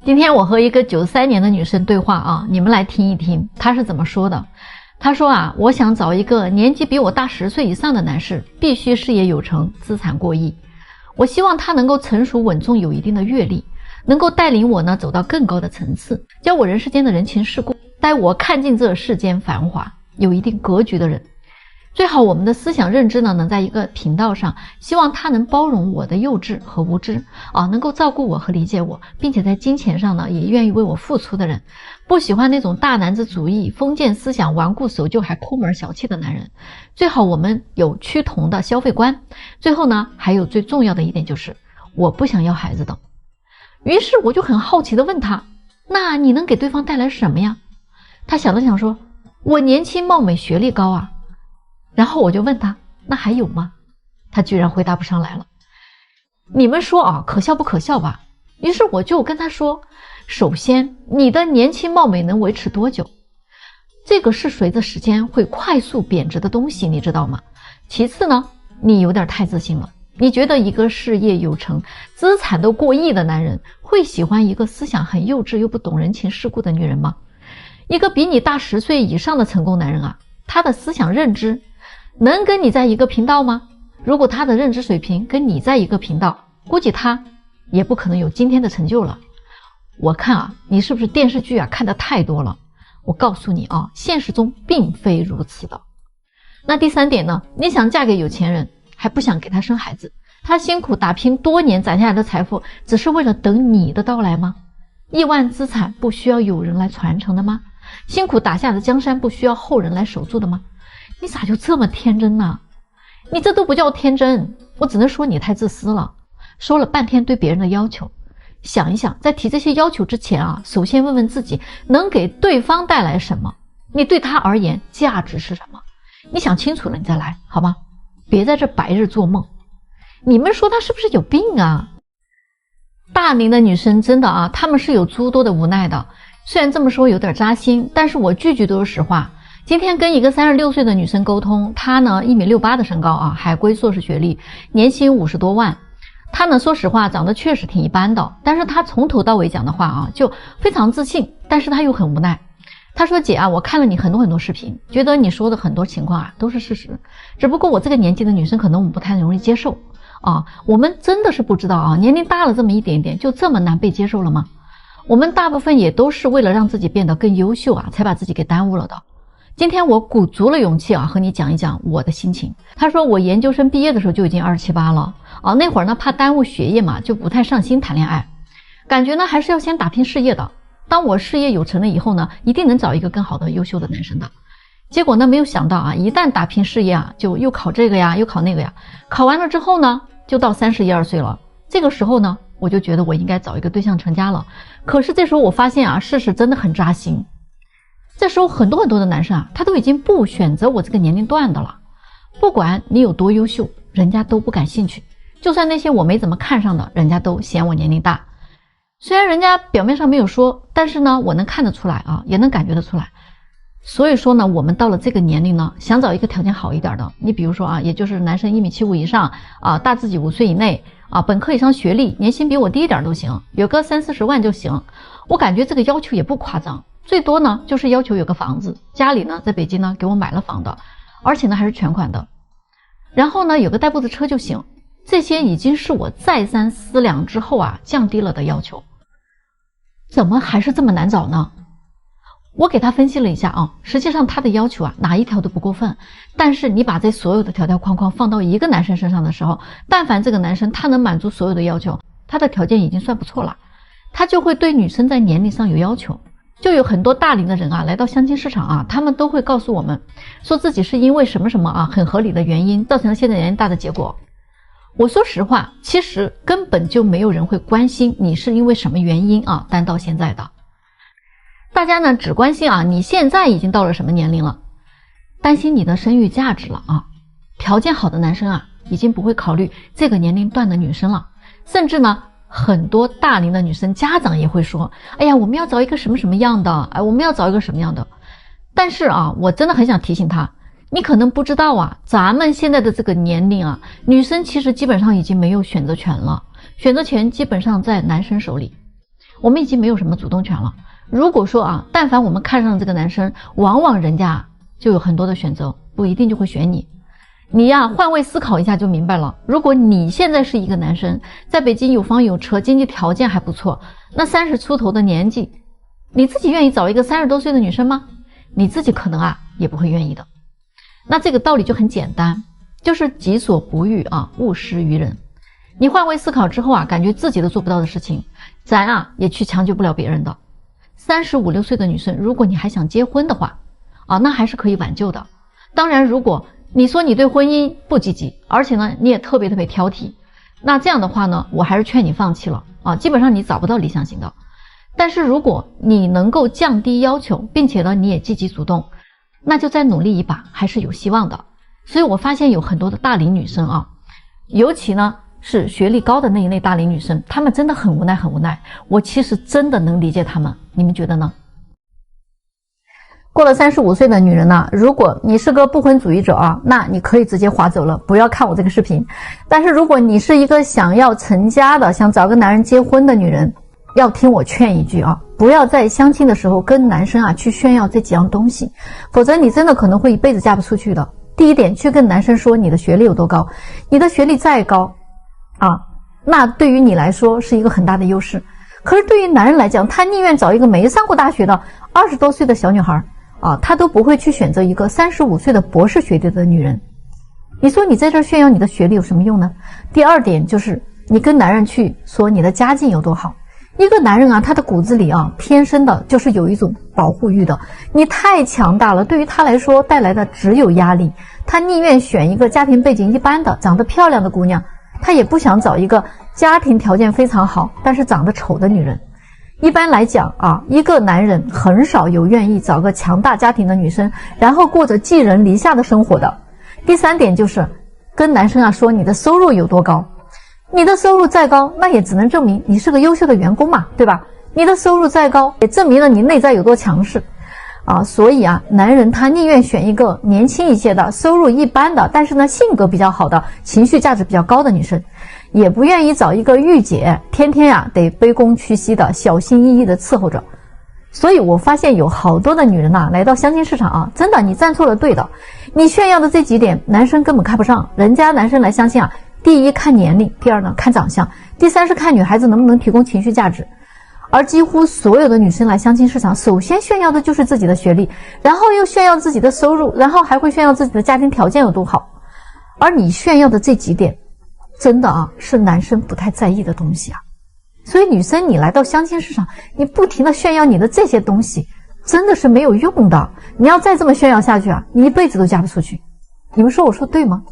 今天我和一个93年的女生对话啊，你们来听一听她是怎么说的。她说啊，我想找一个年纪比我大10岁以上的男士，必须事业有成，资产过亿。我希望他能够成熟稳重，有一定的阅历，能够带领我呢走到更高的层次，教我人世间的人情世故，带我看尽这世间繁华，有一定格局的人。最好我们的思想认知呢能在一个频道上，希望他能包容我的幼稚和无知啊，能够照顾我和理解我，并且在金钱上呢也愿意为我付出的人。不喜欢那种大男子主义、封建思想、顽固守旧还抠门小气的男人。最好我们有趋同的消费观。最后呢，还有最重要的一点就是我不想要孩子的。于是我就很好奇地问他，那你能给对方带来什么呀？他想了想说，我年轻貌美，学历高啊。然后我就问他，那还有吗？他居然回答不上来了。你们说啊，可笑不可笑吧？于是我就跟他说，首先你的年轻貌美能维持多久？这个是随着时间会快速贬值的东西，你知道吗？其次呢，你有点太自信了。你觉得一个事业有成、资产都过亿的男人会喜欢一个思想很幼稚又不懂人情世故的女人吗？一个比你大10岁以上的成功男人啊，他的思想认知能跟你在一个频道吗？如果他的认知水平跟你在一个频道，估计他也不可能有今天的成就了。我看啊，你是不是电视剧啊看得太多了？我告诉你啊，现实中并非如此的。那第3点呢，你想嫁给有钱人，还不想给他生孩子，他辛苦打拼多年攒下来的财富，只是为了等你的到来吗？亿万资产不需要有人来传承的吗？辛苦打下的江山不需要后人来守住的吗？你咋就这么天真呢？你这都不叫天真，我只能说你太自私了。说了半天对别人的要求，想一想，在提这些要求之前啊，首先问问自己能给对方带来什么，你对他而言价值是什么？你想清楚了你再来，好吗？别在这白日做梦。你们说他是不是有病啊？大龄的女生真的啊，她们是有诸多的无奈的。虽然这么说有点扎心，但是我句句都是实话。今天跟一个36岁的女生沟通，她呢1.68米的身高啊，海归硕士学历，年薪50多万。她呢说实话长得确实挺一般的，但是她从头到尾讲的话啊就非常自信，但是她又很无奈。她说，姐啊，我看了你很多视频，觉得你说的很多情况啊都是事实，只不过我这个年纪的女生可能我们不太容易接受啊。我们真的是不知道啊，年龄大了这么一点点就这么难被接受了吗？我们大部分也都是为了让自己变得更优秀啊，才把自己给耽误了的。今天我鼓足了勇气啊，和你讲一讲我的心情。他说我研究生毕业的时候就已经27、8了啊，那会儿呢怕耽误学业嘛，就不太上心谈恋爱，感觉呢还是要先打拼事业的。当我事业有成了以后呢，一定能找一个更好的优秀的男生的。结果呢没有想到啊，一旦打拼事业啊，就又考这个呀，又考那个呀，考完了之后呢，就到31、2岁了。这个时候呢，我就觉得我应该找一个对象成家了。可是这时候我发现啊，事实真的很扎心。这时候很多的男生啊，他都已经不选择我这个年龄段的了。不管你有多优秀，人家都不感兴趣。就算那些我没怎么看上的，人家都嫌我年龄大。虽然人家表面上没有说，但是呢，我能看得出来啊，也能感觉得出来。所以说呢，我们到了这个年龄呢，想找一个条件好一点的，你比如说啊，也就是男生1.75米以上啊，大自己5岁以内啊，本科以上学历，年薪比我低一点都行，有个30、40万就行。我感觉这个要求也不夸张。最多呢就是要求有个房子，家里呢在北京呢给我买了房的，而且呢还是全款的，然后呢有个代步的车就行。这些已经是我再三思量之后啊降低了的要求。怎么还是这么难找呢？我给他分析了一下啊，实际上他的要求啊哪一条都不过分，但是你把这所有的条条框框放到一个男生身上的时候，但凡这个男生他能满足所有的要求，他的条件已经算不错了，他就会对女生在年龄上有要求。就有很多大龄的人啊来到相亲市场啊，他们都会告诉我们说自己是因为什么什么啊很合理的原因造成了现在年龄大的结果。我说实话，其实根本就没有人会关心你是因为什么原因啊单到现在的。大家呢只关心啊你现在已经到了什么年龄了，担心你的生育价值了啊。条件好的男生啊已经不会考虑这个年龄段的女生了，甚至呢很多大龄的女生家长也会说，哎呀，我们要找一个什么什么样的，哎，我们要找一个什么样的。但是啊，我真的很想提醒他，你可能不知道啊，咱们现在的这个年龄啊，女生其实基本上已经没有选择权了，选择权基本上在男生手里。我们已经没有什么主动权了。如果说啊，但凡我们看上这个男生，往往人家就有很多的选择，不一定就会选你。你呀，换位思考一下就明白了。如果你现在是一个男生，在北京有房有车，经济条件还不错，那30出头的年纪，你自己愿意找一个30多岁的女生吗？你自己可能啊也不会愿意的。那这个道理就很简单，就是己所不欲啊，勿施于人。你换位思考之后啊，感觉自己都做不到的事情，咱啊也去强求不了别人的。35、6岁的女生，如果你还想结婚的话啊，那还是可以挽救的。当然，如果你说你对婚姻不积极，而且呢你也特别挑剔，那这样的话呢，我还是劝你放弃了啊，基本上你找不到理想型的。但是如果你能够降低要求，并且呢你也积极主动，那就再努力一把，还是有希望的。所以我发现有很多的大龄女生啊，尤其呢是学历高的那一类大龄女生，她们真的很无奈很无奈，我其实真的能理解她们，你们觉得呢？过了35岁的女人呢，如果你是个不婚主义者啊，那你可以直接划走了，不要看我这个视频。但是如果你是一个想要成家的，想找个男人结婚的女人，要听我劝一句啊，不要在相亲的时候跟男生啊去炫耀这几样东西，否则你真的可能会一辈子嫁不出去的。第一点，去跟男生说你的学历有多高，你的学历再高啊，那对于你来说是一个很大的优势。可是对于男人来讲，他宁愿找一个没上过大学的20多岁的小女孩啊，他都不会去选择一个35岁的博士学历的女人。你说你在这炫耀你的学历有什么用呢？第二点就是你跟男人去说你的家境有多好。一个男人啊，他的骨子里啊，天生的就是有一种保护欲的。你太强大了，对于他来说带来的只有压力。他宁愿选一个家庭背景一般的、长得漂亮的姑娘，他也不想找一个家庭条件非常好但是长得丑的女人。一般来讲啊，一个男人很少有愿意找个强大家庭的女生，然后过着寄人篱下的生活的。第三点就是跟男生啊说你的收入有多高。你的收入再高，那也只能证明你是个优秀的员工嘛，对吧？你的收入再高，也证明了你内在有多强势啊。所以啊，男人他宁愿选一个年轻一些的、收入一般的，但是呢性格比较好的、情绪价值比较高的女生，也不愿意找一个御姐，天天呀得卑躬屈膝的、小心翼翼的伺候着。所以我发现有好多的女人呐，来到相亲市场啊，真的你站错了队的。你炫耀的这几点，男生根本看不上。人家男生来相亲啊，第一看年龄，第二呢看长相，第三是看女孩子能不能提供情绪价值。而几乎所有的女生来相亲市场，首先炫耀的就是自己的学历，然后又炫耀自己的收入，然后还会炫耀自己的家庭条件有多好。而你炫耀的这几点，真的啊是男生不太在意的东西啊。所以女生你来到相亲市场，你不停的炫耀你的这些东西，真的是没有用的。你要再这么炫耀下去啊，你一辈子都嫁不出去。你们说我说对吗？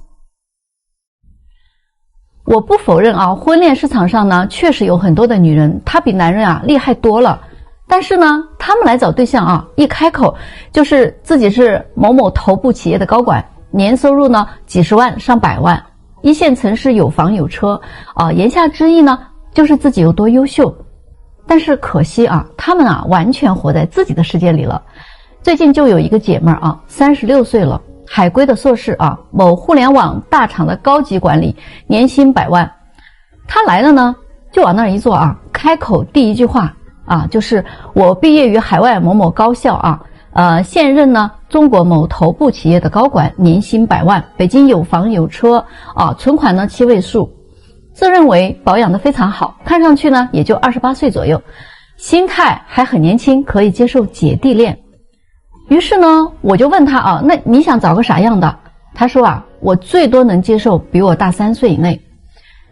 我不否认啊，婚恋市场上呢，确实有很多的女人，她比男人啊厉害多了。但是呢，她们来找对象啊，一开口就是自己是某某头部企业的高管，年收入呢几十万上百万，一线城市有房有车啊，言下之意呢就是自己有多优秀。但是可惜啊，她们啊完全活在自己的世界里了。最近就有一个姐妹啊，36岁了，海归的硕士啊，某互联网大厂的高级管理，年薪100万。他来了呢，就往那儿一坐啊，开口第一句话啊，就是我毕业于海外某某高校啊，现任呢中国某头部企业的高管，年薪100万，北京有房有车啊，存款呢7位数，自认为保养得非常好，看上去呢也就28岁左右，心态还很年轻，可以接受姐弟恋。于是呢，我就问他啊，那你想找个啥样的？他说啊，我最多能接受比我大3岁以内，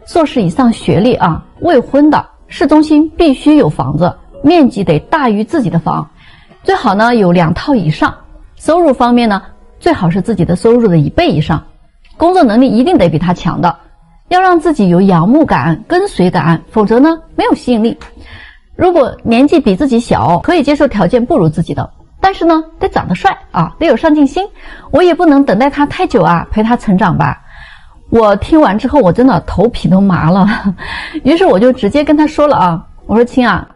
硕士以上学历啊，未婚的，市中心必须有房子，面积得大于自己的房，最好呢有2套以上，收入方面呢，最好是自己的收入的1倍以上，工作能力一定得比他强的，要让自己有仰慕感、跟随感，否则呢没有吸引力。如果年纪比自己小，可以接受条件不如自己的，但是呢得长得帅啊，得有上进心，我也不能等待他太久啊，陪他成长吧。我听完之后我真的头皮都麻了，于是我就直接跟他说了啊，我说亲啊，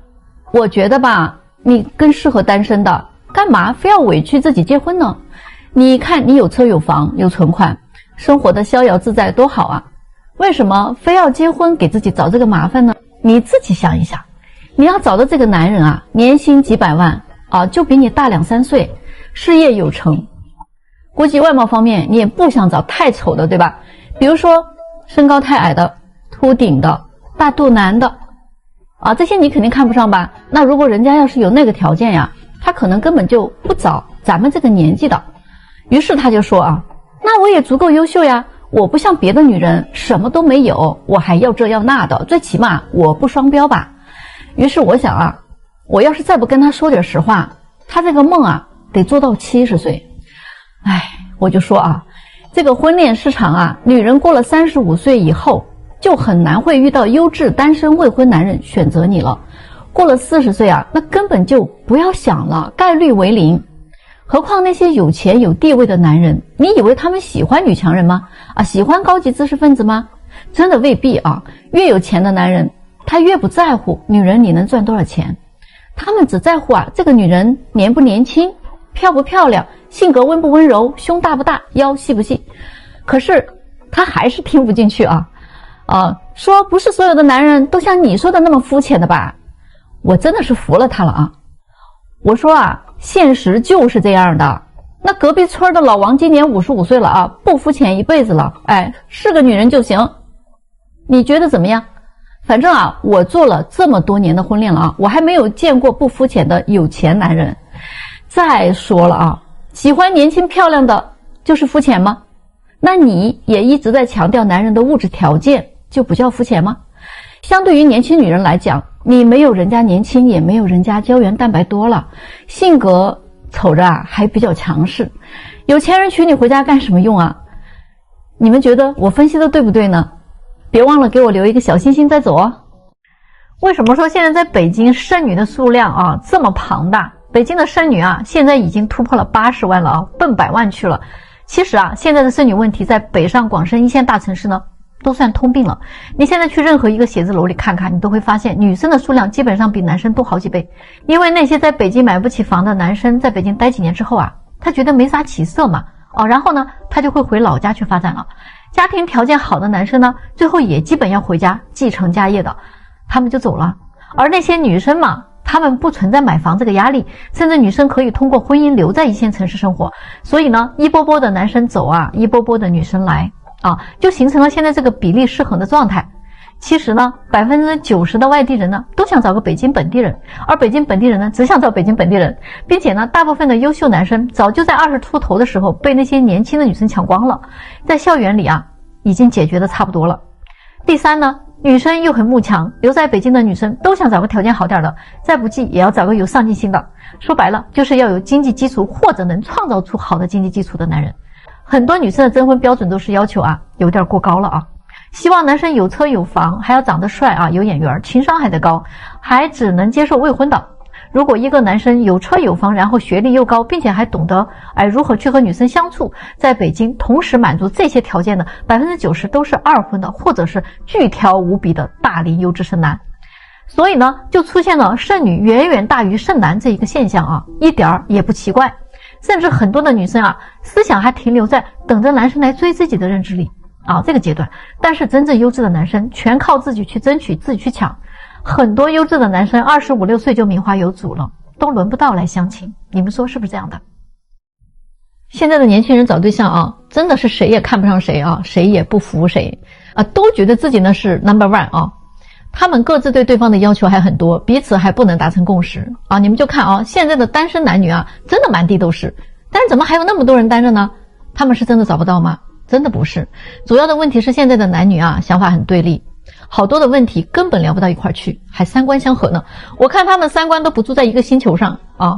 我觉得吧你更适合单身的，干嘛非要委屈自己结婚呢？你看你有车有房有存款，生活的逍遥自在多好啊，为什么非要结婚给自己找这个麻烦呢？你自己想一想，你要找的这个男人啊，年薪几百万啊，就比你大2-3岁，事业有成，估计外貌方面你也不想找太丑的，对吧？比如说身高太矮的、秃顶的、大肚腩的啊，这些你肯定看不上吧？那如果人家要是有那个条件呀，他可能根本就不找咱们这个年纪的。于是他就说啊，那我也足够优秀呀，我不像别的女人什么都没有，我还要这要那的，最起码我不双标吧。于是我想啊，我要是再不跟他说点实话，他这个梦啊得做到70岁。哎，我就说啊，这个婚恋市场啊，女人过了35岁以后就很难会遇到优质单身未婚男人选择你了。过了40岁啊，那根本就不要想了，概率为0。何况那些有钱有地位的男人，你以为他们喜欢女强人吗？啊，喜欢高级知识分子吗？真的未必啊。越有钱的男人，他越不在乎女人你能赚多少钱，他们只在乎啊这个女人年不年轻，漂不漂亮，性格温不温柔，胸大不大，腰细不细。可是他还是听不进去啊，说不是所有的男人都像你说的那么肤浅的吧？我真的是服了他了啊！我说啊，现实就是这样的。那隔壁村的老王今年55岁了啊，不肤浅一辈子了，哎，是个女人就行。你觉得怎么样？反正啊，我做了这么多年的婚恋了啊，我还没有见过不肤浅的有钱男人。再说了啊，喜欢年轻漂亮的就是肤浅吗？那你也一直在强调男人的物质条件，就不叫肤浅吗？相对于年轻女人来讲，你没有人家年轻，也没有人家胶原蛋白多了，性格瞅着啊还比较强势，有钱人娶你回家干什么用啊？你们觉得我分析的对不对呢？别忘了给我留一个小心心再走哦。为什么说现在在北京剩女的数量啊这么庞大？北京的剩女啊现在已经突破了80万了啊，奔100万去了。其实啊，现在的剩女问题在北上广深一线大城市呢都算通病了。你现在去任何一个写字楼里看看，你都会发现女生的数量基本上比男生多好几倍。因为那些在北京买不起房的男生在北京待几年之后啊，他觉得没啥起色嘛，然后呢他就会回老家去发展了。家庭条件好的男生呢，最后也基本要回家继承家业的，他们就走了。而那些女生嘛，她们不存在买房这个压力，甚至女生可以通过婚姻留在一线城市生活。所以呢，一波波的男生走啊，一波波的女生来啊，就形成了现在这个比例失衡的状态。其实呢，90%的外地人呢都想找个北京本地人，而北京本地人呢只想找北京本地人，并且呢，大部分的优秀男生早就在20出头的时候被那些年轻的女生抢光了，在校园里啊已经解决的差不多了。第三呢，女生又很慕强，留在北京的女生都想找个条件好点的，再不济也要找个有上进心的。说白了，就是要有经济基础或者能创造出好的经济基础的男人。很多女生的征婚标准都是要求啊有点过高了啊。希望男生有车有房，还要长得帅啊，有眼缘，情商还得高，还只能接受未婚的。如果一个男生有车有房，然后学历又高，并且还懂得如何去和女生相处，在北京同时满足这些条件的90%都是二婚的，或者是巨挑无比的大龄优质剩男。所以呢，就出现了剩女远远大于剩男这一个现象啊，一点儿也不奇怪。甚至很多的女生啊，思想还停留在等着男生来追自己的认知里啊这个阶段。但是真正优质的男生全靠自己去争取，自己去抢。很多优质的男生25、26岁就名花有主了，都轮不到来相亲。你们说是不是这样的？现在的年轻人找对象啊，真的是谁也看不上谁啊，谁也不服谁啊，都觉得自己呢是 No.1 啊。他们各自对对方的要求还很多，彼此还不能达成共识啊。你们就看啊，现在的单身男女啊，真的满地都是。但是怎么还有那么多人单着呢？他们是真的找不到吗？真的不是。主要的问题是现在的男女啊，想法很对立，好多的问题根本聊不到一块去，还三观相合呢。我看他们三观都不住在一个星球上啊。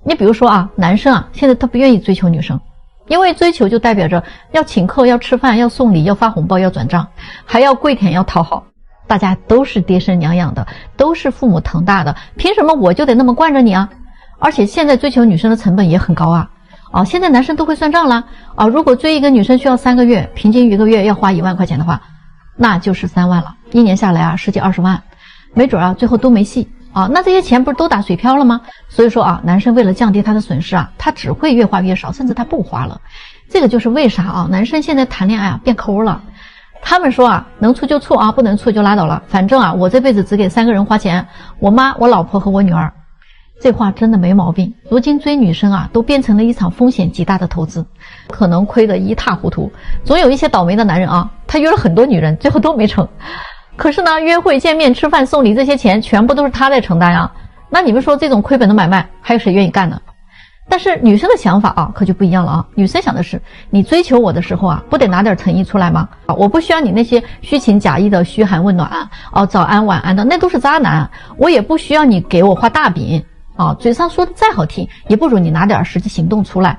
你比如说啊，男生啊，现在他不愿意追求女生，因为追求就代表着要请客，要吃饭，要送礼，要发红包，要转账，还要跪舔，要讨好。大家都是爹生娘养的，都是父母疼大的，凭什么我就得那么惯着你啊？而且现在追求女生的成本也很高啊。现在男生都会算账了啊。如果追一个女生需要3个月，平均1个月要花1万块钱的话，那就是3万了，一年下来啊，10几20万，没准啊最后都没戏啊。那这些钱不是都打水漂了吗？所以说啊，男生为了降低他的损失啊，他只会越花越少，甚至他不花了。这个就是为啥啊，男生现在谈恋爱啊变抠了。他们说啊，能处就处啊，不能处就拉倒了，反正啊，我这辈子只给3个人花钱，我妈、我老婆和我女儿。这话真的没毛病。如今追女生啊，都变成了一场风险极大的投资，可能亏得一塌糊涂。总有一些倒霉的男人啊，他约了很多女人，最后都没成。可是呢，约会、见面、吃饭、送礼这些钱全部都是他在承担啊。那你们说这种亏本的买卖，还有谁愿意干呢？但是女生的想法啊，可就不一样了啊。女生想的是，你追求我的时候啊，不得拿点诚意出来吗？我不需要你那些虚情假意的嘘寒问暖啊，早安晚安的，那都是渣男。我也不需要你给我画大饼啊，嘴上说的再好听，也不如你拿点实际行动出来。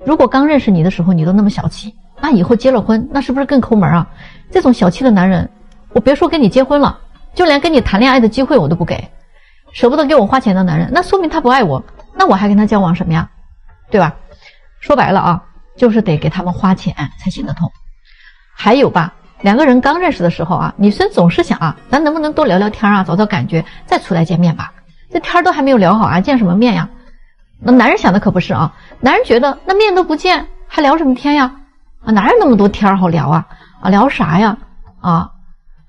如果刚认识你的时候你都那么小气，那以后结了婚，那是不是更抠门啊？这种小气的男人，我别说跟你结婚了，就连跟你谈恋爱的机会我都不给。舍不得给我花钱的男人，那说明他不爱我，那我还跟他交往什么呀？对吧？说白了啊，就是得给他们花钱才行得通。还有吧，两个人刚认识的时候啊，女生总是想啊，咱能不能多聊聊天啊，找找感觉，再出来见面吧。这天都还没有聊好啊，见什么面呀？那男人想的可不是啊，男人觉得那面都不见，还聊什么天呀？啊，哪有那么多天好聊啊？啊，聊啥呀？啊，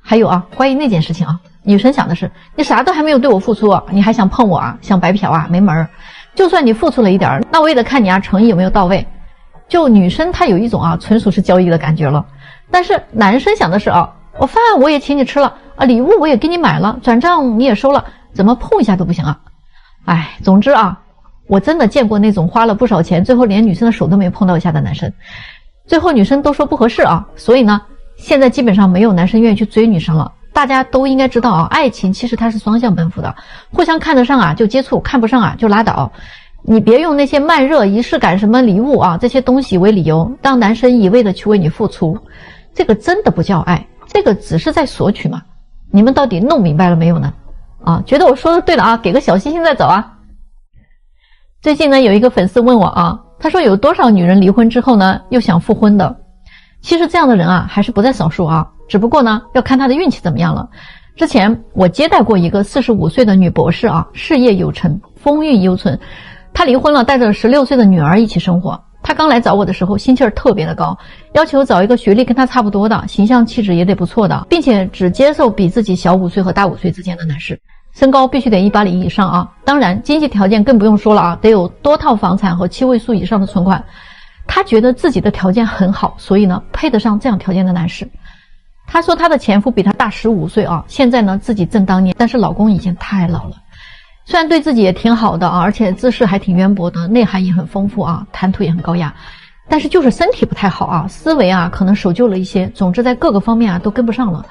还有啊，关于那件事情啊，女生想的是，你啥都还没有对我付出啊，你还想碰我啊，想白嫖啊，没门儿。就算你付出了一点，那我也得看你啊，诚意有没有到位。就女生她有一种啊，纯属是交易的感觉了。但是男生想的是啊，我饭我也请你吃了啊，礼物我也给你买了，转账你也收了，怎么碰一下都不行啊？哎，总之啊，我真的见过那种花了不少钱，最后连女生的手都没碰到一下的男生。最后女生都说不合适啊，所以呢，现在基本上没有男生愿意去追女生了。大家都应该知道啊，爱情其实它是双向奔赴的，互相看得上啊就接触，看不上啊就拉倒。你别用那些慢热、仪式感、什么礼物啊这些东西为理由，让男生一味的去为你付出，这个真的不叫爱，这个只是在索取嘛。你们到底弄明白了没有呢？啊，觉得我说的对了啊，给个小心心再走啊。最近呢，有一个粉丝问我啊，他说有多少女人离婚之后呢又想复婚的？其实这样的人啊还是不在少数啊，只不过呢要看他的运气怎么样了。之前我接待过一个45岁的女博士啊，事业有成，风韵犹存。她离婚了，带着16岁的女儿一起生活。她刚来找我的时候心气儿特别的高，要求找一个学历跟她差不多的，形象气质也得不错的，并且只接受比自己小5岁和大5岁之间的男士，身高必须得180以上啊，当然经济条件更不用说了啊，得有多套房产和7位数以上的存款。她觉得自己的条件很好，所以呢配得上这样条件的男士。她说她的前夫比她大15岁啊，现在呢自己正当年，但是老公已经太老了。虽然对自己也挺好的啊，而且知识还挺渊博的，内涵也很丰富啊，谈吐也很高雅，但是就是身体不太好啊，思维啊可能守旧了一些，总之在各个方面啊都跟不上了。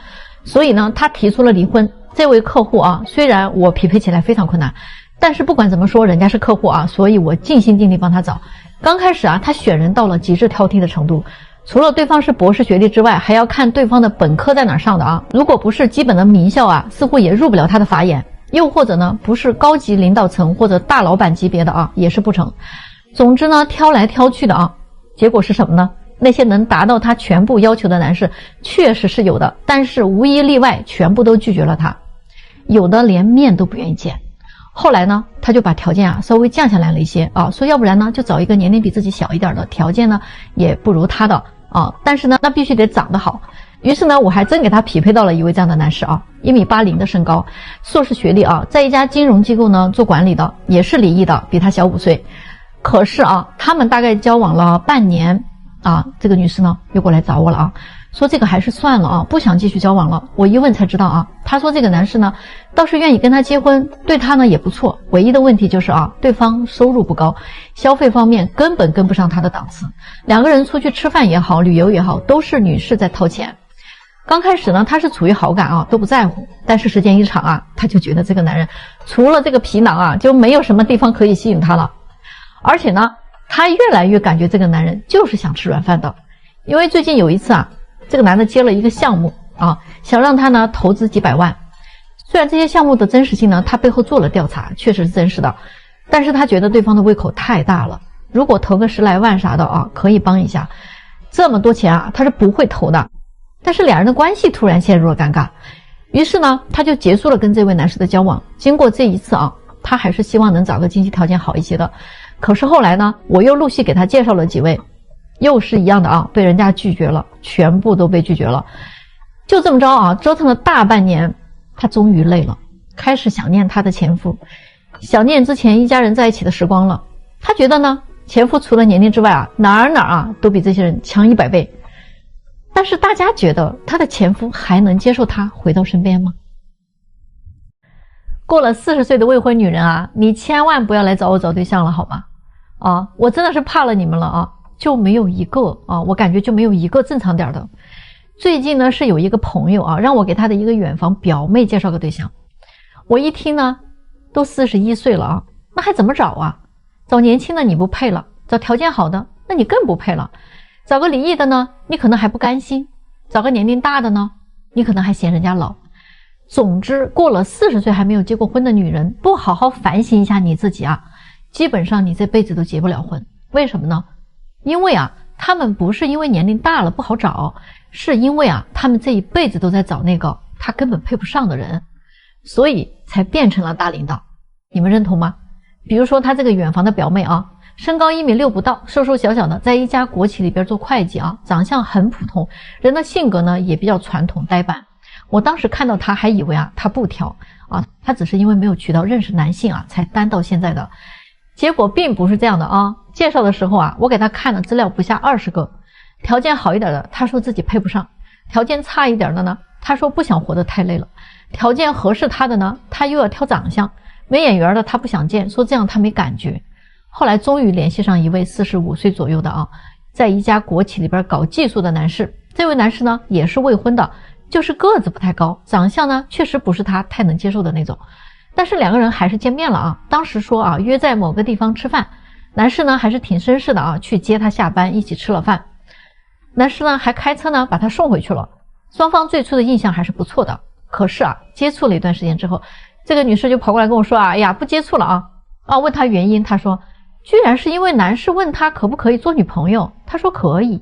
所以呢她提出了离婚。这位客户啊，虽然我匹配起来非常困难，但是不管怎么说人家是客户啊，所以我尽心尽力帮他找。刚开始啊，他选人到了极致挑剔的程度，除了对方是博士学历之外，还要看对方的本科在哪儿上的啊，如果不是基本的名校啊，似乎也入不了他的法眼，又或者呢不是高级领导层或者大老板级别的啊，也是不成。总之呢挑来挑去的啊，结果是什么呢？那些能达到他全部要求的男士确实是有的，但是无一例外全部都拒绝了他，有的连面都不愿意见。后来呢他就把条件啊稍微降下来了一些啊，说要不然呢就找一个年龄比自己小一点的，条件呢也不如他的啊，但是呢那必须得长得好。于是呢我还真给他匹配到了一位这样的男士啊，1.80米的身高，硕士学历啊，在一家金融机构呢做管理的，也是离异的，比他小5岁。可是啊他们大概交往了半年啊，这个女士呢又过来找我了啊，说这个还是算了啊，不想继续交往了。我一问才知道啊，她说这个男士呢倒是愿意跟她结婚，对她呢也不错，唯一的问题就是啊，对方收入不高，消费方面根本跟不上她的档次，两个人出去吃饭也好，旅游也好，都是女士在掏钱。刚开始呢她是处于好感啊，都不在乎，但是时间一长啊，她就觉得这个男人除了这个皮囊啊，就没有什么地方可以吸引她了。而且呢她越来越感觉这个男人就是想吃软饭的。因为最近有一次啊，这个男的接了一个项目啊，想让他呢投资几百万。虽然这些项目的真实性呢他背后做了调查，确实是真实的，但是他觉得对方的胃口太大了，如果投个10来万啥的啊可以帮一下，这么多钱啊他是不会投的。但是两人的关系突然陷入了尴尬，于是呢他就结束了跟这位男士的交往。经过这一次啊，他还是希望能找个经济条件好一些的。可是后来呢我又陆续给他介绍了几位，又是一样的啊，被人家拒绝了，全部都被拒绝了。就这么着啊，折腾了大半年，她终于累了，开始想念她的前夫，想念之前一家人在一起的时光了。她觉得呢，前夫除了年龄之外啊，哪儿啊都比这些人强100倍。但是大家觉得她的前夫还能接受她回到身边吗？过了40岁的未婚女人啊，你千万不要来找我找对象了好吗？啊，我真的是怕了你们了啊，就没有一个啊，我感觉就没有一个正常点的。最近呢是有一个朋友啊，让我给他的一个远房表妹介绍个对象。我一听呢，都41岁了啊，那还怎么找啊？找年轻的你不配了，找条件好的那你更不配了。找个离异的呢，你可能还不甘心；找个年龄大的呢，你可能还嫌人家老。总之，过了40岁还没有结过婚的女人，不好好反省一下你自己啊，基本上你这辈子都结不了婚。为什么呢？因为啊，他们不是因为年龄大了不好找，是因为啊，他们这一辈子都在找那个他根本配不上的人，所以才变成了大领导。你们认同吗？比如说他这个远房的表妹啊，身高1.6米不到，瘦瘦小小的，在一家国企里边做会计啊，长相很普通，人的性格呢也比较传统呆板。我当时看到他还以为啊，他不挑啊，他只是因为没有渠道认识男性啊，才单到现在的。结果并不是这样的啊！介绍的时候啊，我给他看了资料不下20个，条件好一点的，他说自己配不上；条件差一点的呢，他说不想活得太累了；条件合适他的呢，他又要挑长相；没眼缘的他不想见，说这样他没感觉。后来终于联系上一位45岁左右的啊，在一家国企里边搞技术的男士。这位男士呢也是未婚的，就是个子不太高，长相呢确实不是他太能接受的那种。但是两个人还是见面了啊，当时说啊约在某个地方吃饭，男士呢还是挺绅士的啊，去接他下班，一起吃了饭。男士呢还开车呢把他送回去了，双方最初的印象还是不错的。可是啊，接触了一段时间之后，这个女士就跑过来跟我说啊，哎呀不接触了啊，问他原因，他说居然是因为男士问他可不可以做女朋友，他说可以，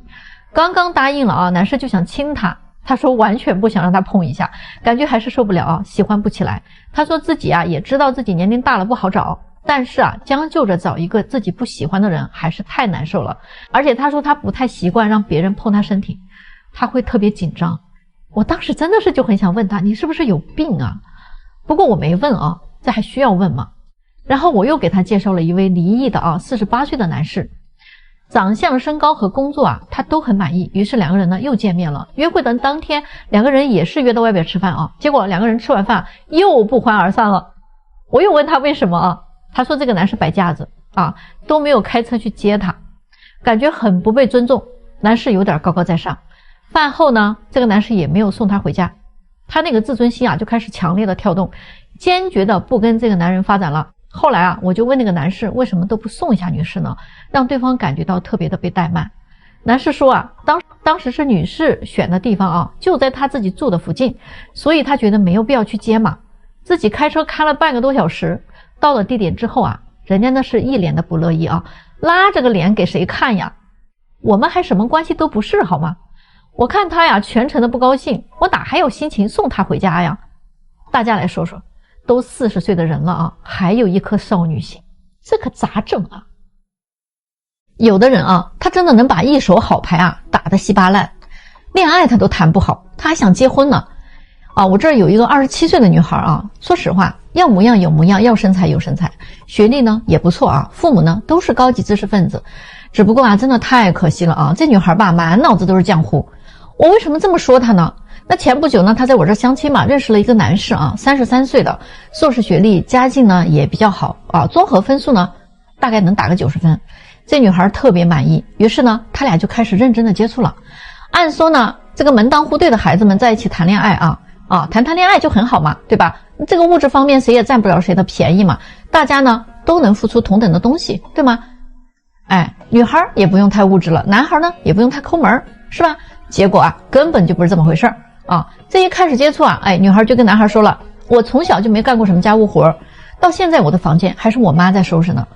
刚刚答应了啊，男士就想亲他。他说完全不想让他碰一下，感觉还是受不了啊，喜欢不起来。他说自己啊也知道自己年龄大了不好找，但是啊将就着找一个自己不喜欢的人还是太难受了。而且他说他不太习惯让别人碰他身体，他会特别紧张。我当时真的是就很想问他，你是不是有病啊？不过我没问啊，这还需要问吗？然后我又给他介绍了一位离异的啊48岁的男士。长相、身高和工作啊，他都很满意。于是两个人呢又见面了。约会的当天，两个人也是约到外边吃饭啊。结果两个人吃完饭又不欢而散了。我又问他为什么啊？他说这个男士摆架子啊，都没有开车去接他，感觉很不被尊重。男士有点高高在上。饭后呢，这个男士也没有送他回家，他那个自尊心啊就开始强烈的跳动，坚决的不跟这个男人发展了。后来啊，我就问那个男士为什么都不送一下女士呢，让对方感觉到特别的被怠慢。男士说啊，当时是女士选的地方啊，就在他自己住的附近，所以他觉得没有必要去接嘛。自己开车开了半个多小时，到了地点之后啊，人家那是一脸的不乐意啊，拉着个脸给谁看呀？我们还什么关系都不是好吗？我看他呀全程的不高兴，我哪还有心情送他回家呀？大家来说说，都40岁的人了啊，还有一颗少女心，这可咋整啊？有的人啊，他真的能把一手好牌啊打得稀巴烂，恋爱他都谈不好，他还想结婚呢。啊，我这儿有一个27岁的女孩啊，说实话，要模样有模样，要身材有身材，学历呢也不错啊，父母呢都是高级知识分子。只不过啊，真的太可惜了啊，这女孩吧，满脑子都是浆糊。我为什么这么说她呢？那前不久呢，她在我这相亲嘛，认识了一个男士啊，33岁的，硕士学历，家境呢也比较好啊，综合分数呢大概能打个90分。这女孩特别满意，于是呢，他俩就开始认真的接触了。按说呢，这个门当户对的孩子们在一起谈恋爱谈恋爱就很好嘛，对吧？这个物质方面谁也占不了谁的便宜嘛，大家呢都能付出同等的东西，对吗？哎，女孩也不用太物质了，男孩呢也不用太抠门，是吧？结果啊，根本就不是这么回事啊！这一开始接触啊，女孩就跟男孩说了，我从小就没干过什么家务活，到现在我的房间还是我妈在收拾呢，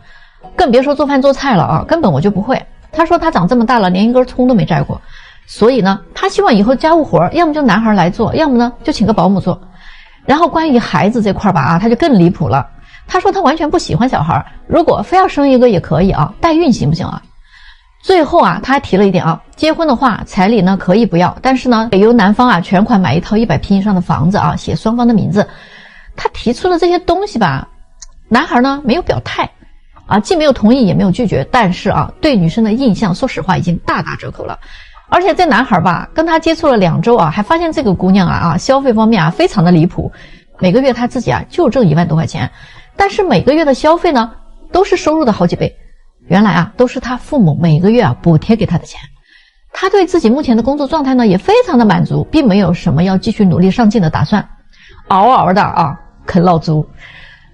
更别说做饭做菜了啊，根本我就不会。她说她长这么大了，连一根葱都没摘过，所以呢，她希望以后家务活要么就男孩来做，要么呢就请个保姆做。然后关于孩子这块吧她就更离谱了。她说她完全不喜欢小孩，如果非要生一个也可以啊，代孕行不行啊？最后啊，他还提了一点啊，结婚的话彩礼呢可以不要，但是呢得由男方啊全款买一套100平以上的房子啊，写双方的名字。他提出了这些东西吧，男孩呢没有表态啊，既没有同意也没有拒绝，但是啊对女生的印象说实话已经大打折扣了。而且这男孩吧跟他接触了2周啊，还发现这个姑娘啊消费方面啊非常的离谱，每个月他自己啊就挣1万多块钱，但是每个月的消费呢都是收入的好几倍。原来啊都是他父母每个月啊补贴给他的钱。他对自己目前的工作状态呢也非常的满足，并没有什么要继续努力上进的打算，嗷嗷的啊啃老族，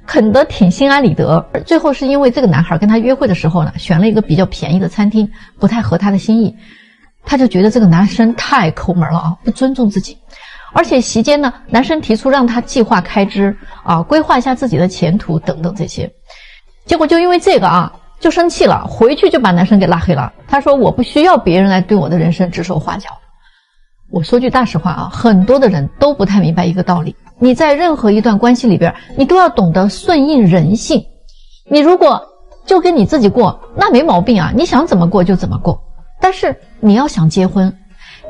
啃得挺心安理得。最后是因为这个男孩跟他约会的时候呢选了一个比较便宜的餐厅，不太合他的心意，他就觉得这个男生太抠门了啊，不尊重自己。而且席间呢男生提出让他计划开支啊，规划一下自己的前途等等这些，结果就因为这个啊就生气了，回去就把男生给拉黑了。他说我不需要别人来对我的人生指手画脚。我说句大实话啊，很多的人都不太明白一个道理，你在任何一段关系里边，你都要懂得顺应人性。你如果就跟你自己过，那没毛病啊，你想怎么过就怎么过。但是你要想结婚，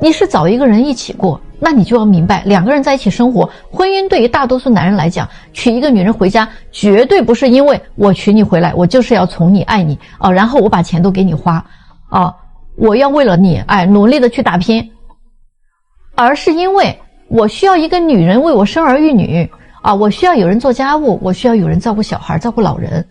你是找一个人一起过，那你就要明白2个人在一起生活，婚姻对于大多数男人来讲，娶一个女人回家绝对不是因为我娶你回来我就是要宠你爱你啊，然后我把钱都给你花啊，我要为了你努力的去打拼，而是因为我需要一个女人为我生儿育女啊，我需要有人做家务，我需要有人照顾小孩照顾老人。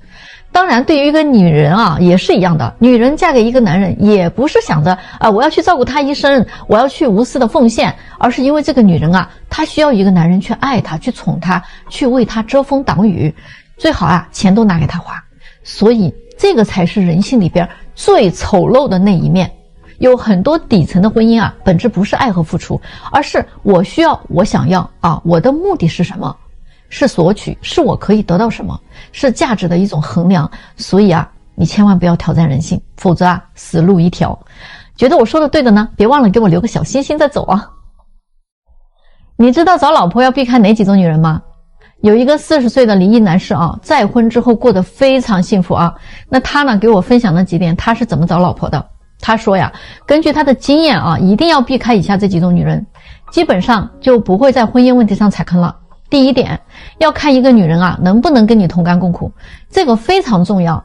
当然对于一个女人啊也是一样的，女人嫁给一个男人也不是想着我要去照顾他一生，我要去无私的奉献，而是因为这个女人啊她需要一个男人去爱她，去宠她，去为她遮风挡雨，最好啊钱都拿给她花。所以这个才是人性里边最丑陋的那一面。有很多底层的婚姻啊本质不是爱和付出，而是我需要我想要啊，我的目的是什么，是索取，是我可以得到什么，是价值的一种衡量。所以啊你千万不要挑战人性，否则啊死路一条。觉得我说的对的呢，别忘了给我留个小心心再走啊。你知道找老婆要避开哪几种女人吗？有一个40岁的离异男士啊，再婚之后过得非常幸福啊。那他呢给我分享了几点他是怎么找老婆的。他说呀，根据他的经验啊，一定要避开以下这几种女人，基本上就不会在婚姻问题上踩坑了。第一点，要看一个女人啊能不能跟你同甘共苦，这个非常重要。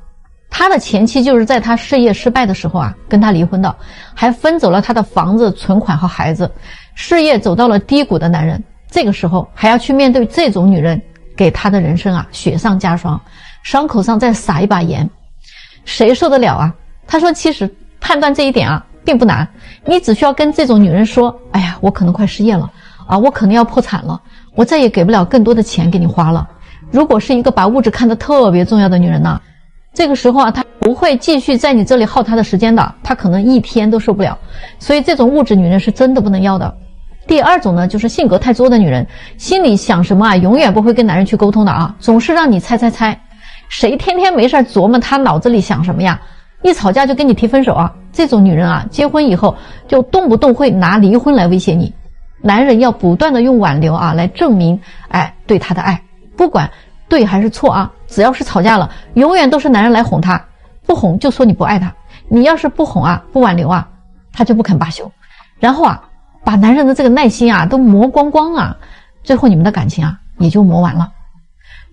他的前妻就是在他事业失败的时候啊跟他离婚的，还分走了他的房子存款和孩子，事业走到了低谷的男人，这个时候还要去面对这种女人，给他的人生啊雪上加霜，伤口上再撒一把盐，谁受得了啊？他说其实判断这一点啊并不难，你只需要跟这种女人说，哎呀我可能快失业了啊，我可能要破产了，我再也给不了更多的钱给你花了。如果是一个把物质看得特别重要的女人呢，这个时候啊她不会继续在你这里耗她的时间的，她可能一天都受不了。所以这种物质女人是真的不能要的。第二种呢，就是性格太作的女人，心里想什么啊永远不会跟男人去沟通的啊，总是让你猜，谁天天没事琢磨她脑子里想什么呀，一吵架就跟你提分手啊。这种女人啊结婚以后就动不动会拿离婚来威胁你。男人要不断的用挽留啊来证明对她的爱，不管对还是错啊，只要是吵架了永远都是男人来哄她，不哄就说你不爱她，你要是不哄啊不挽留啊，她就不肯罢休，然后啊把男人的这个耐心啊都磨光光啊，最后你们的感情啊也就磨完了。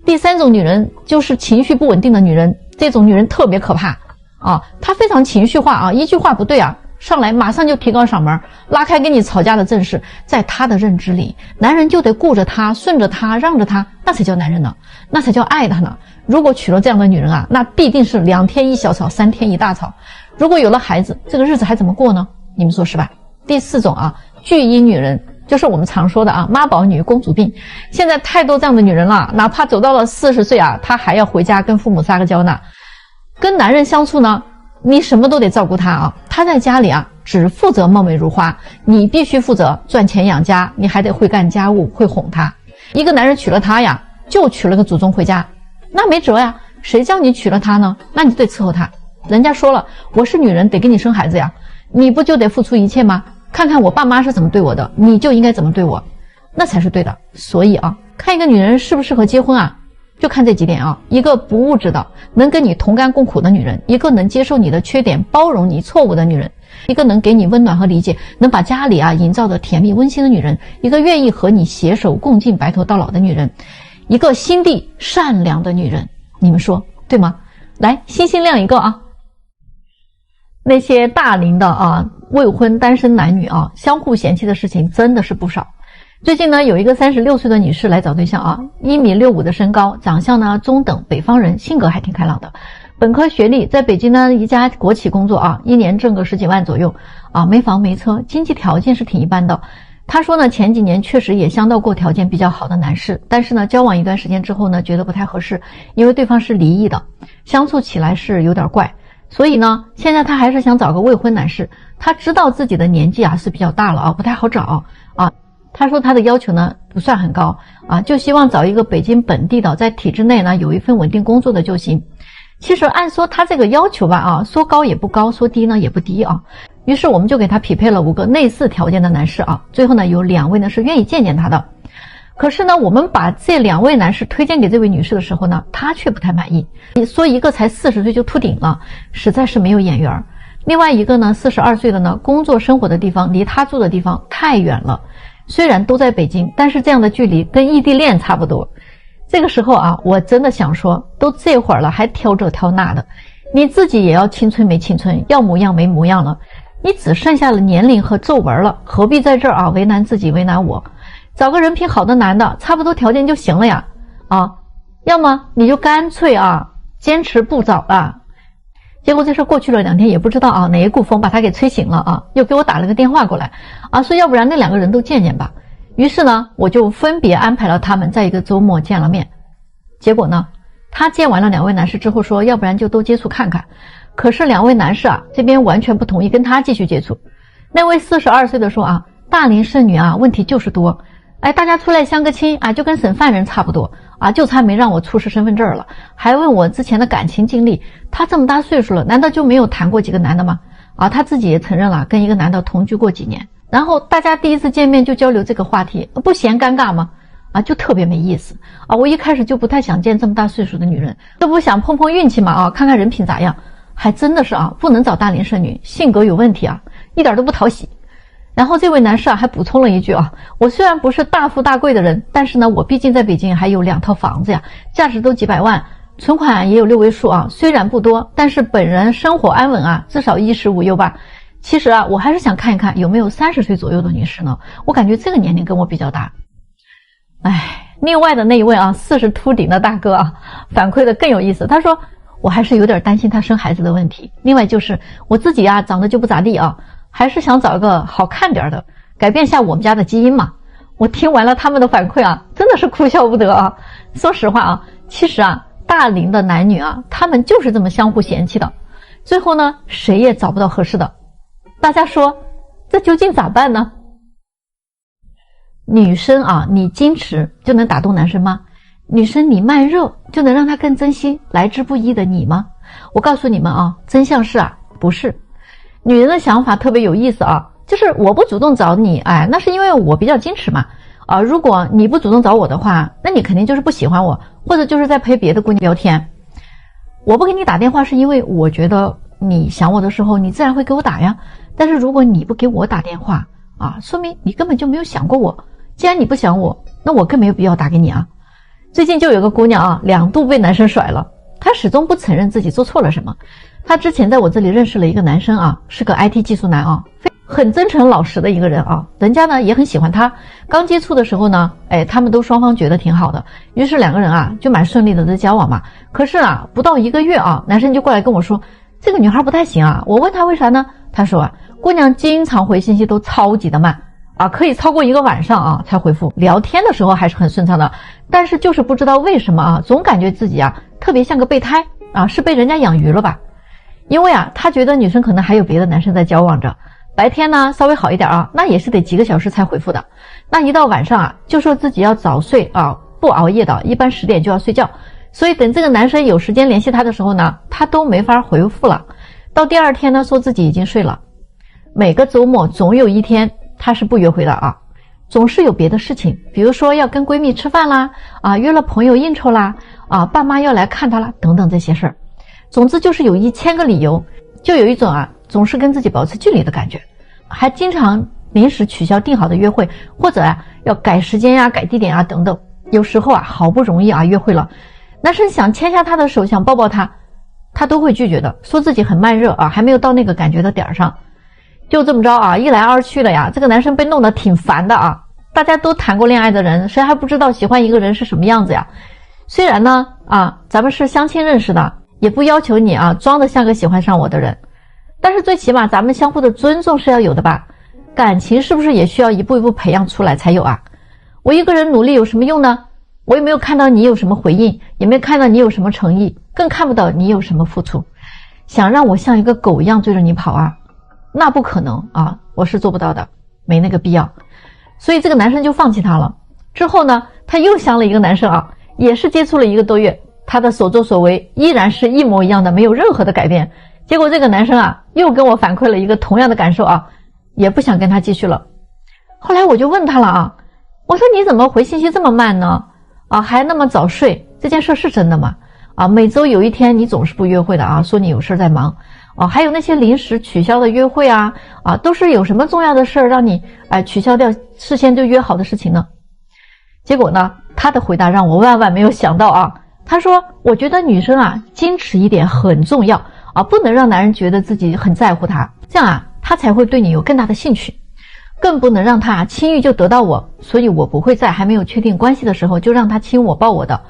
第三种女人就是情绪不稳定的女人，这种女人特别可怕啊，她非常情绪化啊，一句话不对啊上来马上就提高嗓门，拉开跟你吵架的阵势。在她的认知里，男人就得顾着她，顺着她，让着她，那才叫男人呢，那才叫爱她呢。如果娶了这样的女人啊，那必定是2天一小吵，3天一大吵。如果有了孩子，这个日子还怎么过呢？你们说是吧？第4种啊，巨婴女人，就是我们常说的啊妈宝女、公主病。现在太多这样的女人了，哪怕走到了40岁啊，她还要回家跟父母撒个娇呢。跟男人相处呢，你什么都得照顾他啊，他在家里啊只负责貌美如花，你必须负责赚钱养家，你还得会干家务，会哄他。一个男人娶了她呀，就娶了个祖宗回家，那没辙呀，谁叫你娶了她呢？那你得伺候她。人家说了，我是女人得给你生孩子呀，你不就得付出一切吗？看看我爸妈是怎么对我的，你就应该怎么对我，那才是对的。所以啊，看一个女人适不适合结婚啊，就看这几点啊，一个不物质的，能跟你同甘共苦的女人，一个能接受你的缺点，包容你错误的女人，一个能给你温暖和理解，能把家里营造的甜蜜温馨的女人，一个愿意和你携手共进白头到老的女人，一个心地善良的女人，你们说对吗？来，星星亮一个啊！那些大龄的未婚单身男女相互嫌弃的事情真的是不少。最近呢，有一个36岁的女士来找对象1.65米的身高，长相呢中等，北方人，性格还挺开朗的，本科学历，在北京呢一家国企工作一年挣个10几万左右没房没车，经济条件是挺一般的。她说呢，前几年确实也相到过条件比较好的男士，但是呢交往一段时间之后呢，觉得不太合适，因为对方是离异的，相处起来是有点怪。所以呢，现在她还是想找个未婚男士。她知道自己的年纪是比较大了不太好找她说她的要求呢不算很高就希望找一个北京本地的，在体制内呢有一份稳定工作的就行。其实按说她这个要求吧说高也不高，说低呢也不低于是我们就给她匹配了5个类似条件的男士最后呢有2位呢是愿意见见她的。可是呢，我们把这2位男士推荐给这位女士的时候呢，她却不太满意。你说一个才40岁就秃顶了，实在是没有眼缘。另外一个呢，42岁的呢，工作生活的地方离她住的地方太远了。虽然都在北京，但是这样的距离跟异地恋差不多。这个时候我真的想说，都这会儿了还挑这挑那的，你自己也要青春没青春，要模样没模样了，你只剩下了年龄和皱纹了，何必在这儿为难自己为难我？找个人品好的男的，差不多条件就行了呀要么你就干脆坚持不找了。结果这事过去了2天，也不知道哪一股风把他给吹醒了又给我打了个电话过来说要不然那2个人都见见吧。于是呢，我就分别安排了他们在一个周末见了面。结果呢，他见完了2位男士之后说，要不然就都接触看看。可是2位男士这边完全不同意跟他继续接触。那位42岁的说大龄剩女问题就是多，大家出来相个亲就跟审犯人差不多就差没让我出示身份证了，还问我之前的感情经历。他这么大岁数了，难道就没有谈过几个男的吗？他自己也承认了跟一个男的同居过几年。然后大家第一次见面就交流这个话题，不嫌尴尬吗？就特别没意思我一开始就不太想见这么大岁数的女人，都不想碰碰运气嘛看看人品咋样。还真的是不能找大龄剩女，性格有问题一点都不讨喜。然后这位男士还补充了一句我虽然不是大富大贵的人，但是呢我毕竟在北京还有2套房子呀，价值都几百万，存款也有6位数虽然不多，但是本人生活安稳至少衣食无忧吧。其实我还是想看一看有没有30岁左右的女士呢，我感觉这个年龄跟我比较大。另外的那一位40秃顶的大哥反馈的更有意思，他说我还是有点担心他生孩子的问题，另外就是我自己长得就不咋地还是想找一个好看点的，改变下我们家的基因嘛。我听完了他们的反馈真的是哭笑不得说实话其实大龄的男女他们就是这么相互嫌弃的，最后呢谁也找不到合适的。大家说这究竟咋办呢？女生你矜持就能打动男生吗？女生你慢热就能让他更珍惜来之不易的你吗？我告诉你们真相是不是。女人的想法特别有意思就是我不主动找你那是因为我比较矜持嘛如果你不主动找我的话，那你肯定就是不喜欢我，或者就是在陪别的姑娘聊天。我不给你打电话是因为我觉得你想我的时候你自然会给我打呀，但是如果你不给我打电话说明你根本就没有想过我。既然你不想我，那我更没有必要打给你最近就有个姑娘2度被男生甩了，她始终不承认自己做错了什么。她之前在我这里认识了一个男生是个 IT 技术男很真诚老实的一个人人家呢也很喜欢他。刚接触的时候呢他们都双方觉得挺好的，于是2个人就蛮顺利的在交往嘛。可是不到1个月男生就过来跟我说，这个女孩不太行我问他为啥呢，他说姑娘经常回信息都超级的慢可以超过1个晚上才回复，聊天的时候还是很顺畅的，但是就是不知道为什么总感觉自己特别像个备胎是被人家养鱼了吧。因为他觉得女生可能还有别的男生在交往着，白天呢稍微好一点那也是得几个小时才回复的，那一到晚上就说自己要早睡不熬夜的，一般10点就要睡觉，所以等这个男生有时间联系他的时候呢，他都没法回复了。到第2天呢，说自己已经睡了。每个周末总有一天他是不约会的总是有别的事情，比如说要跟闺蜜吃饭啦，约了朋友应酬啦，爸妈要来看她啦，等等这些事儿。总之就是有1000个理由，就有一种总是跟自己保持距离的感觉，还经常临时取消定好的约会，或者要改时间呀、改地点啊等等。有时候好不容易约会了，男生想牵下她的手，想抱抱她，她都会拒绝的，说自己很慢热还没有到那个感觉的点上。就这么着一来二去的呀，这个男生被弄得挺烦的大家都谈过恋爱的人，谁还不知道喜欢一个人是什么样子呀？虽然呢咱们是相亲认识的，也不要求你装得像个喜欢上我的人，但是最起码咱们相互的尊重是要有的吧？感情是不是也需要一步一步培养出来才有我一个人努力有什么用呢？我也没有看到你有什么回应，也没有看到你有什么诚意，更看不到你有什么付出。想让我像一个狗一样追着你跑那不可能我是做不到的，没那个必要。所以这个男生就放弃他了。之后呢，他又相了一个男生也是接触了1个多月，他的所作所为依然是一模一样的，没有任何的改变。结果这个男生又跟我反馈了一个同样的感受也不想跟他继续了。后来我就问他了我说你怎么回信息这么慢呢？还那么早睡，这件事是真的吗？每周有一天你总是不约会的说你有事在忙还有那些临时取消的约会都是有什么重要的事让你取消掉事先就约好的事情呢？结果呢，他的回答让我万万没有想到他说我觉得女生矜持一点很重要不能让男人觉得自己很在乎他，这样他才会对你有更大的兴趣，更不能让他轻易就得到我，所以我不会在还没有确定关系的时候就让他亲我抱我的。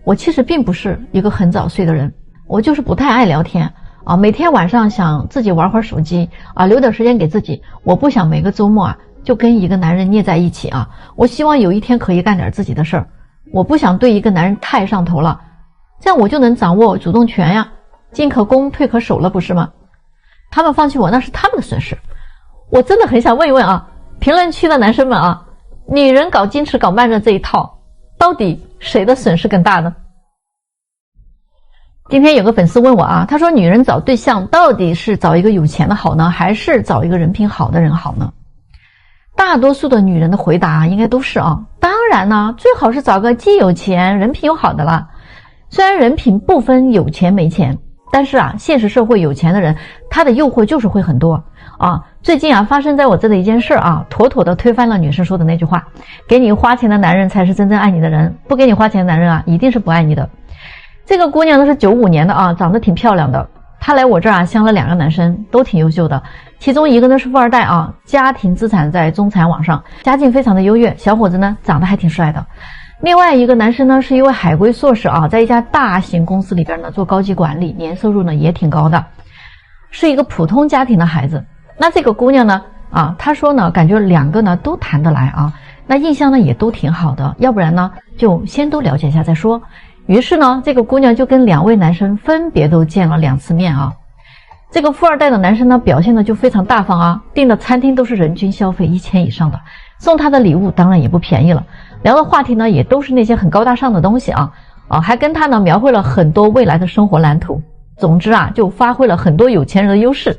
我其实并不是一个很早睡的人，我就是不太爱聊天每天晚上想自己玩会儿手机留点时间给自己。我不想每个周末就跟一个男人腻在一起我希望有一天可以干点自己的事儿。我不想对一个男人太上头了，这样我就能掌握主动权呀，进可攻退可守了，不是吗？他们放弃我那是他们的损失。我真的很想问一问评论区的男生们女人搞矜持搞慢热这一套，到底谁的损失更大呢？今天有个粉丝问我他说女人找对象到底是找一个有钱的好呢，还是找一个人品好的人好呢？大多数的女人的回答应该都是当然呢，最好是找个既有钱人品又好的啦。虽然人品不分有钱没钱，但是现实社会有钱的人他的诱惑就是会很多最近发生在我这的一件事妥妥的推翻了女生说的那句话，给你花钱的男人才是真正爱你的人，不给你花钱的男人一定是不爱你的。这个姑娘呢是95年的长得挺漂亮的，她来我这儿相了2个男生，都挺优秀的，其中一个呢是富二代家庭资产在中产往上，家境非常的优越，小伙子呢长得还挺帅的。另外一个男生呢是一位海归硕士在一家大型公司里边呢做高级管理，年收入呢也挺高的，是一个普通家庭的孩子。那这个姑娘呢她说呢感觉2个呢都谈得来那印象呢也都挺好的，要不然呢就先都了解一下再说。于是呢这个姑娘就跟2位男生分别都见了2次面这个富二代的男生呢表现的就非常大方订的餐厅都是人均消费1000以上的，送他的礼物当然也不便宜了，聊的话题呢也都是那些很高大上的东西还跟他呢描绘了很多未来的生活蓝图。总之就发挥了很多有钱人的优势。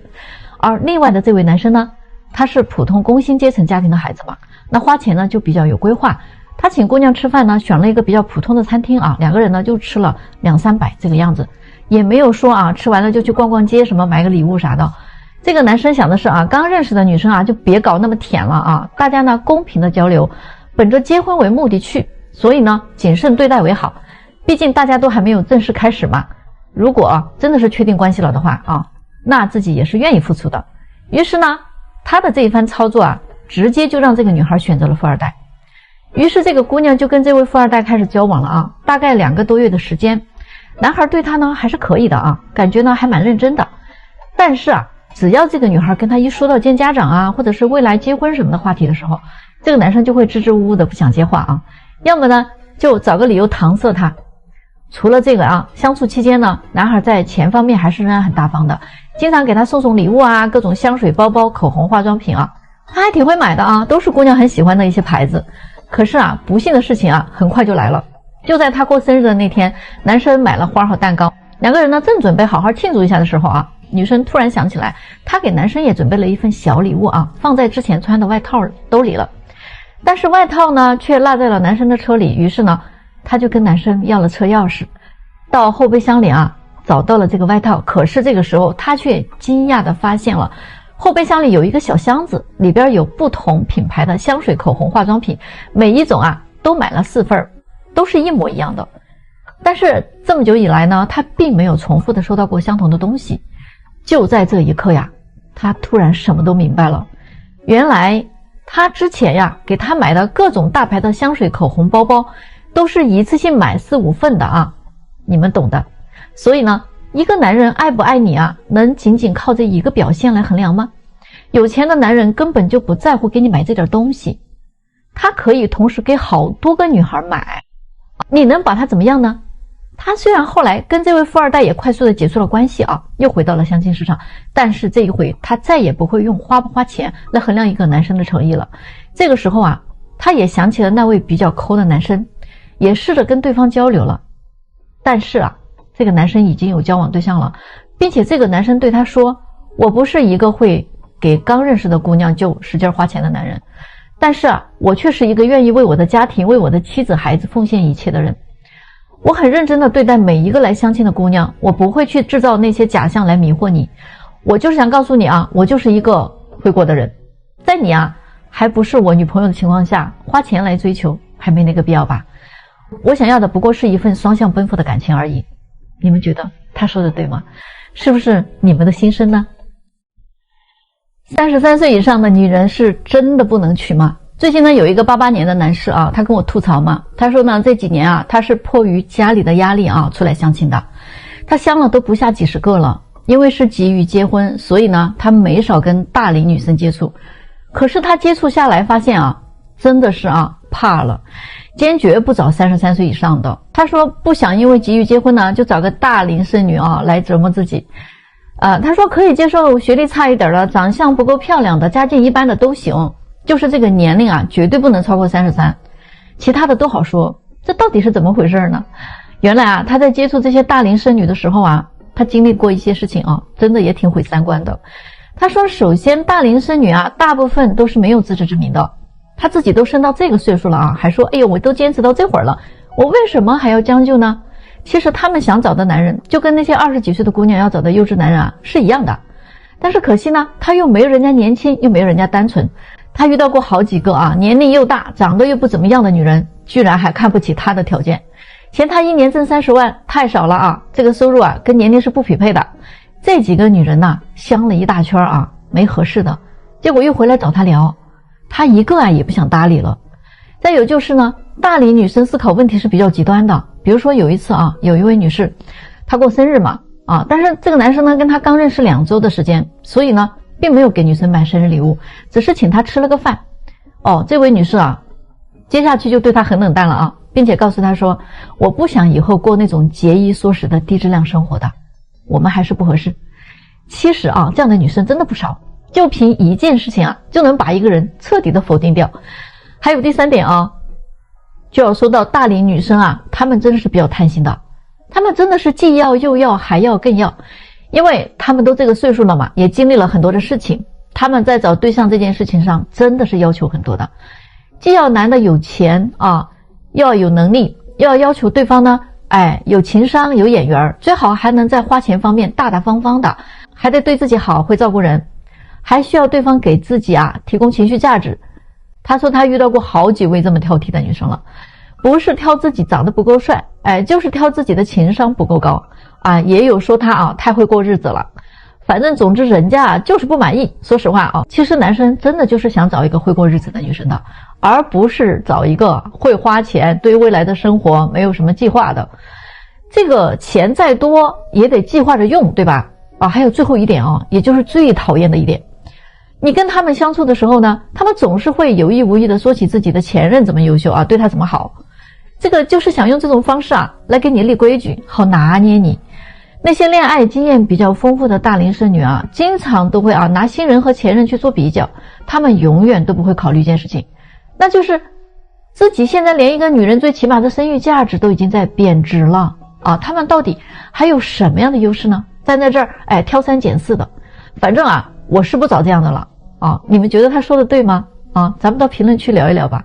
而另外的这位男生呢，他是普通工薪阶层家庭的孩子嘛，那花钱呢就比较有规划。他请姑娘吃饭呢，选了一个比较普通的餐厅2个人呢就吃了200-300这个样子，也没有说吃完了就去逛逛街什么买个礼物啥的。这个男生想的是刚认识的女生就别搞那么舔了大家呢公平的交流，本着结婚为目的去，所以呢谨慎对待为好，毕竟大家都还没有正式开始嘛。如果真的是确定关系了的话那自己也是愿意付出的。于是呢他的这一番操作直接就让这个女孩选择了富二代。于是这个姑娘就跟这位富二代开始交往了大概2个多月的时间。男孩对她呢还是可以的感觉呢还蛮认真的。但是只要这个女孩跟他一说到见家长或者是未来结婚什么的话题的时候，这个男生就会支支吾吾的不想接话要么呢就找个理由搪塞她。除了这个相处期间呢，男孩在钱方面还是仍然很大方的，经常给她送礼物各种香水、包包、口红、化妆品他还挺会买的都是姑娘很喜欢的一些牌子。可是不幸的事情很快就来了。就在他过生日的那天，男生买了花和蛋糕，2个人呢正准备好好庆祝一下的时候女生突然想起来，她给男生也准备了一份小礼物放在之前穿的外套兜里了。但是外套呢却落在了男生的车里，于是呢他就跟男生要了车钥匙，到后备箱里啊找到了这个外套。可是这个时候他却惊讶地发现了后备箱里有一个小箱子，里边有不同品牌的香水、口红、化妆品，每一种啊都买了4份，都是一模一样的。但是这么久以来呢，他并没有重复的收到过相同的东西。就在这一刻呀，他突然什么都明白了。原来他之前呀给他买的各种大牌的香水、口红、包包都是一次性买4、5份的啊，你们懂的。所以呢，一个男人爱不爱你啊，能仅仅靠这一个表现来衡量吗？有钱的男人根本就不在乎给你买这点东西，他可以同时给好多个女孩买，你能把他怎么样呢？他虽然后来跟这位富二代也快速的结束了关系啊，又回到了相亲市场，但是这一回他再也不会用花不花钱来衡量一个男生的诚意了。这个时候啊，他也想起了那位比较抠的男生，也试着跟对方交流了。但是啊，这个男生已经有交往对象了，并且这个男生对他说，我不是一个会给刚认识的姑娘就使劲花钱的男人，但是啊，我却是一个愿意为我的家庭、为我的妻子孩子奉献一切的人。我很认真地对待每一个来相亲的姑娘，我不会去制造那些假象来迷惑你。我就是想告诉你啊，我就是一个回国的人，在你啊还不是我女朋友的情况下，花钱来追求还没那个必要吧。我想要的不过是一份双向奔赴的感情而已。你们觉得他说的对吗？是不是你们的心声呢？33岁以上的女人是真的不能娶吗？最近呢，有一个88年的男士啊，他跟我吐槽嘛，他说呢，这几年啊，他是迫于家里的压力啊，出来相亲的。他相了都不下几10个了，因为是急于结婚，所以呢，他没少跟大龄女生接触。可是他接触下来发现啊，真的是啊，怕了，坚决不找33岁以上的。他说不想因为急于结婚呢，就找个大龄剩女啊来折磨自己。他说可以接受学历差一点的、长相不够漂亮的、家境一般的都行，就是这个年龄啊，绝对不能超过33，其他的都好说。这到底是怎么回事呢？原来啊，他在接触这些大龄剩女的时候啊，他经历过一些事情啊，真的也挺毁三观的。他说，首先大龄剩女啊，大部分都是没有自知之明的，他自己都生到这个岁数了啊，还说，哎呦，我都坚持到这会儿了，我为什么还要将就呢？其实他们想找的男人，就跟那些20几岁的姑娘要找的幼稚男人啊是一样的，但是可惜呢，他又没有人家年轻，又没有人家单纯。他遇到过好几个啊，年龄又大，长得又不怎么样的女人，居然还看不起他的条件，嫌他一年挣30万太少了啊，这个收入啊跟年龄是不匹配的。这几个女人呐，相了一大圈啊，没合适的，结果又回来找他聊，他一个啊也不想搭理了。再有就是呢，大龄女生思考问题是比较极端的，比如说有一次啊，有一位女士，她过生日嘛啊，但是这个男生呢跟她刚认识2周的时间，所以呢并没有给女生买生日礼物，只是请她吃了个饭。哦，这位女士啊，接下去就对她很冷淡了啊，并且告诉她说，我不想以后过那种节衣缩食的低质量生活的，我们还是不合适。其实啊，这样的女生真的不少，就凭一件事情啊，就能把一个人彻底的否定掉。还有第3点啊，就要说到大龄女生啊，她们真的是比较贪心的，她们真的是既要又要还要更要，因为她们都这个岁数了嘛，也经历了很多的事情，她们在找对象这件事情上真的是要求很多的，既要男的有钱啊，又要有能力，又要要求对方呢，有情商有眼缘，最好还能在花钱方面大大方方的，还得对自己好，会照顾人，还需要对方给自己啊提供情绪价值。他说他遇到过好几位这么挑剔的女生了，不是挑自己长得不够帅，就是挑自己的情商不够高啊，也有说他啊太会过日子了，反正总之人家啊就是不满意。说实话啊，其实男生真的就是想找一个会过日子的女生的，而不是找一个会花钱对未来的生活没有什么计划的。这个钱再多也得计划着用，对吧？啊，还有最后一点啊，也就是最讨厌的一点，你跟他们相处的时候呢，他们总是会有意无意的说起自己的前任怎么优秀啊，对他怎么好，这个就是想用这种方式啊来给你立规矩，好拿捏你。那些恋爱经验比较丰富的大龄剩女啊，经常都会啊拿新人和前任去做比较，他们永远都不会考虑一件事情，那就是自己现在连一个女人最起码的生育价值都已经在贬值了啊，他们到底还有什么样的优势呢？站在这儿挑3拣4的。反正啊，我是不找这样的了啊，你们觉得他说的对吗？啊，咱们到评论区聊一聊吧。